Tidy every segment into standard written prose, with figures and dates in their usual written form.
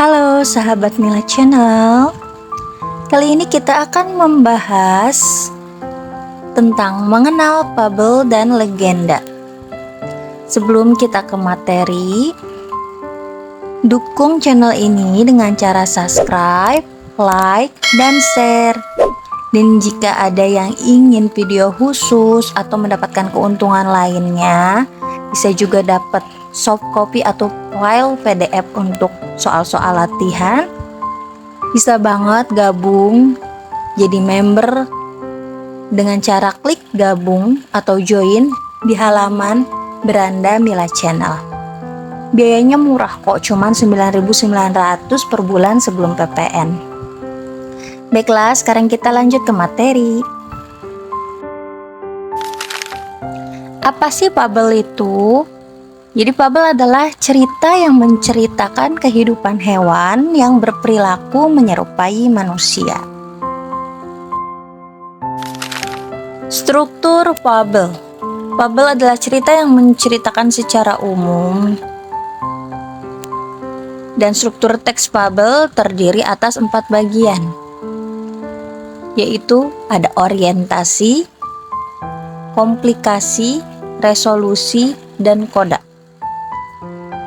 Halo sahabat Mila Channel. Kali ini kita akan membahas tentang mengenal fabel dan legenda. Sebelum kita ke materi, dukung channel ini dengan cara subscribe, like, dan share. Dan jika ada yang ingin video khusus atau mendapatkan keuntungan lainnya, bisa juga dapat soft copy atau file PDF untuk soal-soal latihan. Bisa banget gabung jadi member dengan cara klik gabung atau join di halaman beranda Mila Channel. Biayanya murah kok, cuman 9.900 per bulan sebelum PPN. Baiklah, sekarang kita lanjut ke materi. Apa sih fabel itu? Jadi fabel adalah cerita yang menceritakan kehidupan hewan yang berperilaku menyerupai manusia. Struktur fabel. Fabel adalah cerita yang menceritakan secara umum. Dan struktur teks fabel terdiri atas 4 bagian, yaitu ada orientasi, komplikasi, resolusi, dan koda.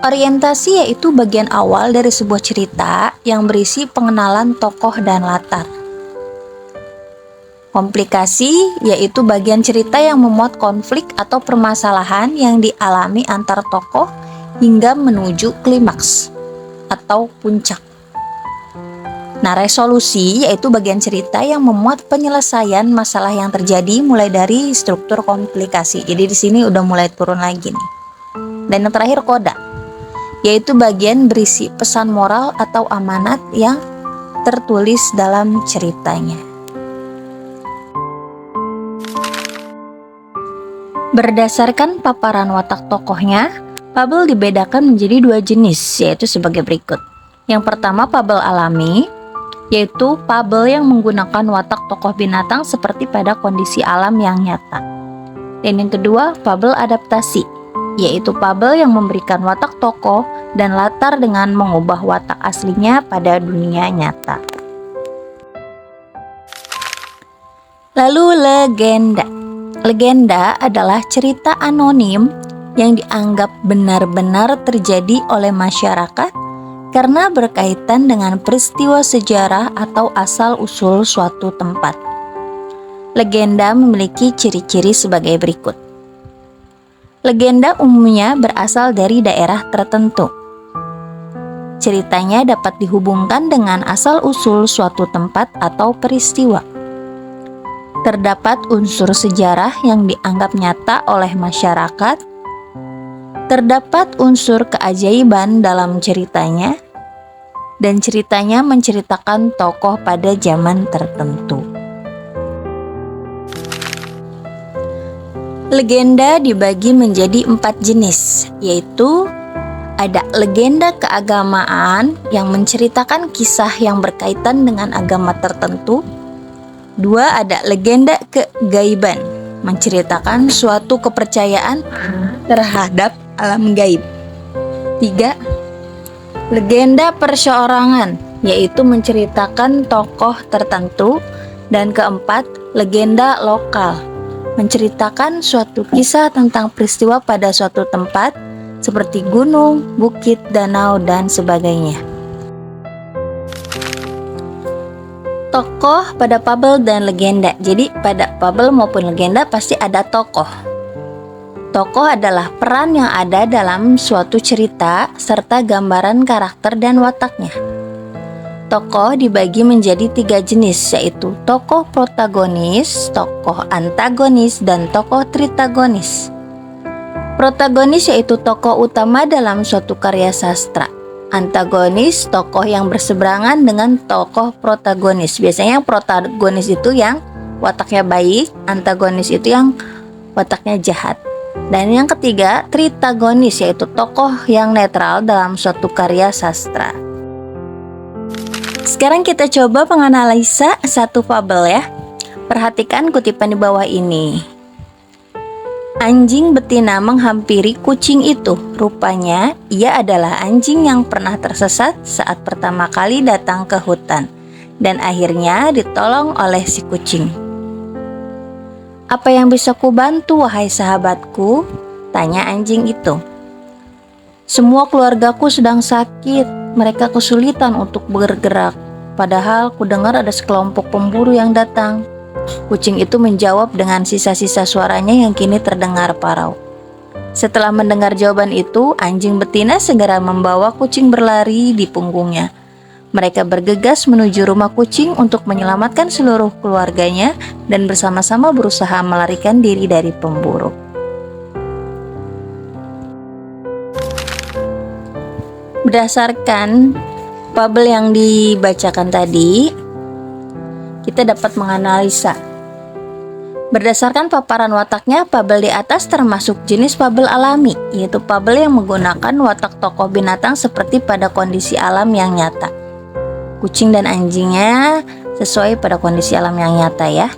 Orientasi yaitu bagian awal dari sebuah cerita yang berisi pengenalan tokoh dan latar. Komplikasi yaitu bagian cerita yang memuat konflik atau permasalahan yang dialami antar tokoh hingga menuju klimaks atau puncak. Nah, resolusi yaitu bagian cerita yang memuat penyelesaian masalah yang terjadi mulai dari struktur komplikasi. Jadi di sini udah mulai turun lagi nih. Dan yang terakhir koda, yaitu bagian berisi pesan moral atau amanat yang tertulis dalam ceritanya. Berdasarkan paparan watak tokohnya, fabel dibedakan menjadi 2 jenis, yaitu sebagai berikut. Yang pertama, fabel alami, yaitu fabel yang menggunakan watak tokoh binatang seperti pada kondisi alam yang nyata. Dan yang kedua, fabel adaptasi, yaitu fabel yang memberikan watak tokoh dan latar dengan mengubah watak aslinya pada dunia nyata. Lalu legenda. Legenda adalah cerita anonim yang dianggap benar-benar terjadi oleh masyarakat karena berkaitan dengan peristiwa sejarah atau asal-usul suatu tempat. Legenda memiliki ciri-ciri sebagai berikut. Legenda umumnya berasal dari daerah tertentu. Ceritanya dapat dihubungkan dengan asal-usul suatu tempat atau peristiwa. Terdapat unsur sejarah yang dianggap nyata oleh masyarakat. Terdapat unsur keajaiban dalam ceritanya. Dan ceritanya menceritakan tokoh pada zaman tertentu. Legenda dibagi menjadi 4 jenis, yaitu ada legenda keagamaan yang menceritakan kisah yang berkaitan dengan agama tertentu. 2, ada legenda kegaiban, menceritakan suatu kepercayaan terhadap alam gaib. 3, legenda perseorangan, yaitu menceritakan tokoh tertentu. Dan keempat, legenda lokal, menceritakan suatu kisah tentang peristiwa pada suatu tempat seperti gunung, bukit, danau, dan sebagainya. Tokoh pada fabel dan legenda. Jadi pada fabel maupun legenda pasti ada tokoh. Tokoh adalah peran yang ada dalam suatu cerita serta gambaran karakter dan wataknya. Tokoh dibagi menjadi 3 jenis, yaitu tokoh protagonis, tokoh antagonis, dan tokoh tritagonis. Protagonis yaitu tokoh utama dalam suatu karya sastra. Antagonis, tokoh yang berseberangan dengan tokoh protagonis. Biasanya yang protagonis itu yang wataknya baik, antagonis itu yang wataknya jahat. Dan yang ketiga, tritagonis, yaitu tokoh yang netral dalam suatu karya sastra. Sekarang kita coba menganalisa satu fabel ya. Perhatikan kutipan di bawah ini. Anjing betina menghampiri kucing itu. Rupanya ia adalah anjing yang pernah tersesat saat pertama kali datang ke hutan dan akhirnya ditolong oleh si kucing. "Apa yang bisa kubantu, wahai sahabatku?" tanya anjing itu. "Semua keluargaku sedang sakit, mereka kesulitan untuk bergerak. Padahal kudengar ada sekelompok pemburu yang datang." Kucing itu menjawab dengan sisa-sisa suaranya yang kini terdengar parau. Setelah mendengar jawaban itu, anjing betina segera membawa kucing berlari di punggungnya. Mereka bergegas menuju rumah kucing untuk menyelamatkan seluruh keluarganya dan bersama-sama berusaha melarikan diri dari pemburu. Berdasarkan fabel yang dibacakan tadi, kita dapat menganalisa. Berdasarkan paparan wataknya, fabel di atas termasuk jenis fabel alami, yaitu fabel yang menggunakan watak tokoh binatang seperti pada kondisi alam yang nyata. Kucing dan anjingnya sesuai pada kondisi alam yang nyata ya.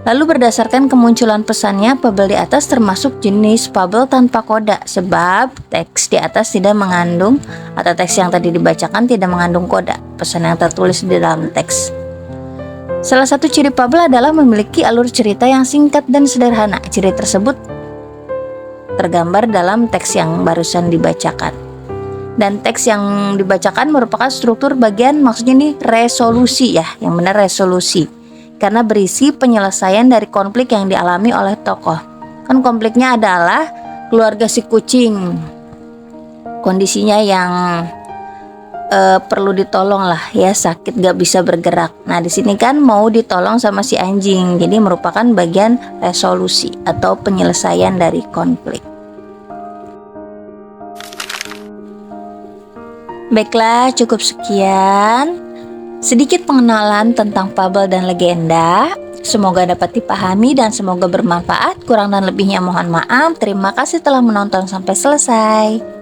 Lalu berdasarkan kemunculan pesannya, fabel di atas termasuk jenis fabel tanpa koda, sebab teks di atas tidak mengandung, atau teks yang tadi dibacakan tidak mengandung koda, pesan yang tertulis di dalam teks. Salah satu ciri fabel adalah memiliki alur cerita yang singkat dan sederhana. Ciri tersebut tergambar dalam teks yang barusan dibacakan. Dan teks yang dibacakan merupakan struktur bagian, maksudnya ini resolusi ya, yang benar resolusi. Karena berisi penyelesaian dari konflik yang dialami oleh tokoh. Kan konfliknya adalah keluarga si kucing. Kondisinya yang perlu ditolong lah ya, sakit gak bisa bergerak. Nah di sini kan mau ditolong sama si anjing, jadi merupakan bagian resolusi atau penyelesaian dari konflik. Baiklah, cukup sekian sedikit pengenalan tentang fabel dan legenda. Semoga dapat dipahami dan semoga bermanfaat. Kurang dan lebihnya mohon maaf. Terima kasih telah menonton sampai selesai.